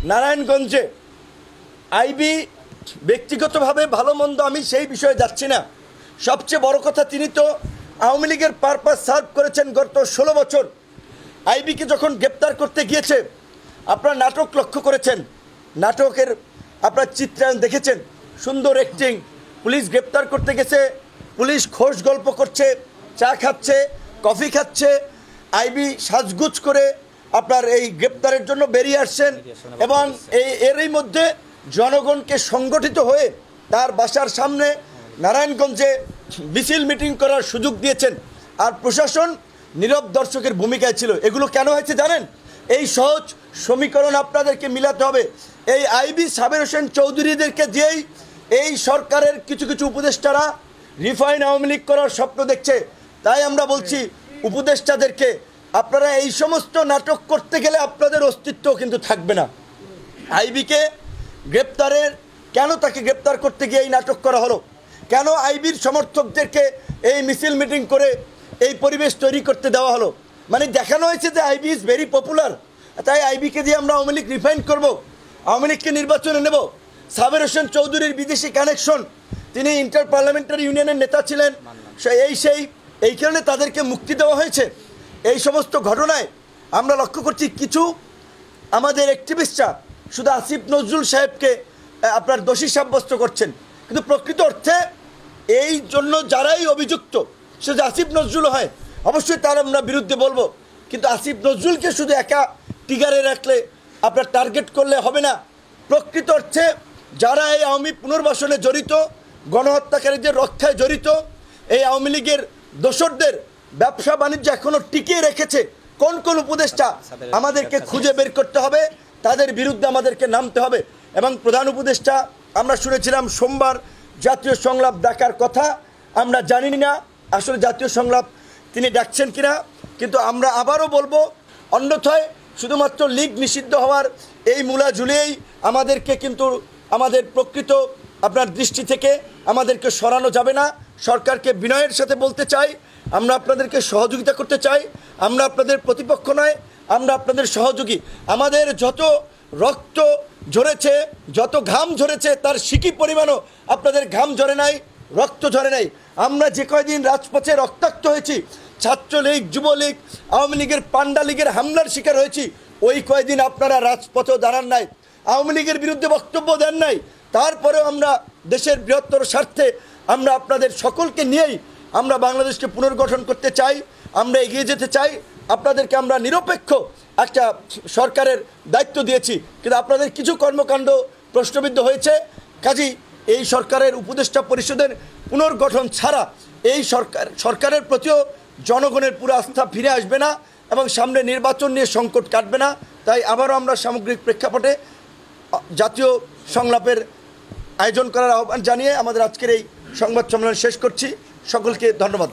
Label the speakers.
Speaker 1: নারায়ণগঞ্জে আইবি ব্যক্তিগতভাবে ভালো মন্দ আমি সেই বিষয়ে যাচ্ছি না। সবচেয়ে বড় কথা, তিনি তো আওয়ামী লীগের পারপাস সার্ভ করেছেন গত 16 বছর। আইবিকে যখন গ্রেপ্তার করতে গিয়েছে, আপনারা নাটক লক্ষ্য করেছেন, নাটকের আপনার চিত্রায়ন দেখেছেন, সুন্দর অ্যাক্টিং। পুলিশ গ্রেপ্তার করতে গেছে, পুলিশ খোশ গল্প করছে, চা খাচ্ছে, কফি খাচ্ছে, আইবি সাজগুজ করে আপনার এই গ্রেপ্তারের জন্য বেরিয়ে আসছেন এবং এরই মধ্যে জনগণকে সংগঠিত হয়ে তার বাসার সামনে নারায়ণগঞ্জে মিছিল মিটিং করার সুযোগ দিয়েছেন। আর প্রশাসন নীরব দর্শকের ভূমিকায় ছিল। এগুলো কেন হয়েছে জানেন? এই সহজ সমীকরণ আপনাদেরকে মিলাতে হবে। এই আইবি সাবের হোসেন চৌধুরীদেরকে দিয়েই এই সরকারের কিছু কিছু উপদেষ্টারা রিফাইন আওয়ামী লীগ করার স্বপ্ন দেখছে। তাই আমরা বলছি উপদেষ্টাদেরকে, আপনারা এই সমস্ত নাটক করতে গেলে আপনাদের অস্তিত্ব কিন্তু থাকবে না। আইবিকে গ্রেপ্তারের কেন তাকে গ্রেপ্তার করতে গিয়ে এই নাটক করা হলো? কেন আইবির সমর্থকদেরকে এই মিছিল মিটিং করে এই পরিবেশ তৈরি করতে দেওয়া হলো? মানে দেখানো হয়েছে যে আইবি ইজ ভেরি পপুলার, তাই আইবিকে দিয়ে আমরা আওয়ামী লীগ রিফাইন করবো, আওয়ামী লীগকে নির্বাচনে নেব। সাবের হোসেন চৌধুরীর বিদেশি কানেকশন, তিনি ইন্টার পার্লামেন্টারি ইউনিয়নের নেতা ছিলেন, এই কারণে তাদেরকে মুক্তি দেওয়া হয়েছে। এই সমস্ত ঘটনায় আমরা লক্ষ্য করছি কিছু আমাদের অ্যাক্টিভিস্টরা শুধু আসিফ নজরুল সাহেবকে আপনার দোষী সাব্যস্ত করছেন, কিন্তু প্রকৃত অর্থে এই জন্য যারাই অভিযুক্ত, সে যে আসিফ নজরুল হয় অবশ্যই তার আমরা বিরুদ্ধে বলবো, কিন্তু আসিফ নজরুলকে শুধু একা টিগারে রাখলে আপনার টার্গেট করলে হবে না। প্রকৃত অর্থে যারা এই আওয়ামী পুনর্বাসনে জড়িত, গণহত্যাকারীদের রক্ষায় জড়িত, এই আওয়ামী লীগের দোসরদের ব্যবসা বাণিজ্য এখনও টিকিয়ে রেখেছে, কোন কোন উপদেষ্টা আমাদেরকে খুঁজে বের করতে হবে, তাদের বিরুদ্ধে আমাদেরকে নামতে হবে। এবং প্রধান উপদেষ্টা আমরা শুনেছিলাম সোমবার জাতীয় সংলাপ ডাকার কথা, আমরা জানি না আসলে জাতীয় সংলাপ তিনি ডাকছেন কিনা, কিন্তু আমরা আবারও বলবো, অন্যথায় শুধুমাত্র লীগ নিষিদ্ধ হওয়ার এই মূলা ঝুলিয়েই আমাদেরকে কিন্তু আমাদের প্রকৃত আপনার দৃষ্টি থেকে আমাদেরকে সরানো যাবে না। সরকারকে বিনয়ের সাথে বলতে চাই, আমরা আপনাদেরকে সহযোগিতা করতে চাই, আমরা আপনাদের প্রতিপক্ষ নয়, আমরা আপনাদের সহযোগী। আমাদের যত রক্ত ঝরেছে, যত ঘাম ঝরেছে, তার সিকি পরিমাণও আপনাদের ঘাম ঝরে নাই, রক্ত ঝরে নাই। আমরা যে কয়দিন রাজপথে রক্তাক্ত হয়েছি, ছাত্রলীগ, যুবলীগ, আওয়ামী লীগের পান্ডা লীগের হামলার শিকার হয়েছি, ওই কয়দিন আপনারা রাজপথেও দাঁড়ান নাই, আওয়ামী লীগের বিরুদ্ধে বক্তব্য দেন নাই। তারপরেও আমরা দেশের বৃহত্তর স্বার্থে আমরা আপনাদের সকলকে নিয়েই আমরা বাংলাদেশকে পুনর্গঠন করতে চাই, আমরা এগিয়ে যেতে চাই। আপনাদেরকে আমরা নিরপেক্ষ একটা সরকারের দায়িত্ব দিয়েছি, কিন্তু আপনাদের কিছু কর্মকাণ্ড প্রশ্নবিদ্ধ হয়েছে। কাজেই এই সরকারের উপদেষ্টা পরিষদের পুনর্গঠন ছাড়া এই সরকারের প্রতিও জনগণের পুরো আস্থা ফিরে আসবে না এবং সামনে নির্বাচন নিয়ে সংকট কাটবে না। তাই আবারও আমরা সামগ্রিক প্রেক্ষাপটে জাতীয় সংলাপের আয়োজন করার আহ্বান জানিয়ে আমাদের আজকের এই সংবাদ সম্মেলন শেষ করছি। সকলকে ধন্যবাদ।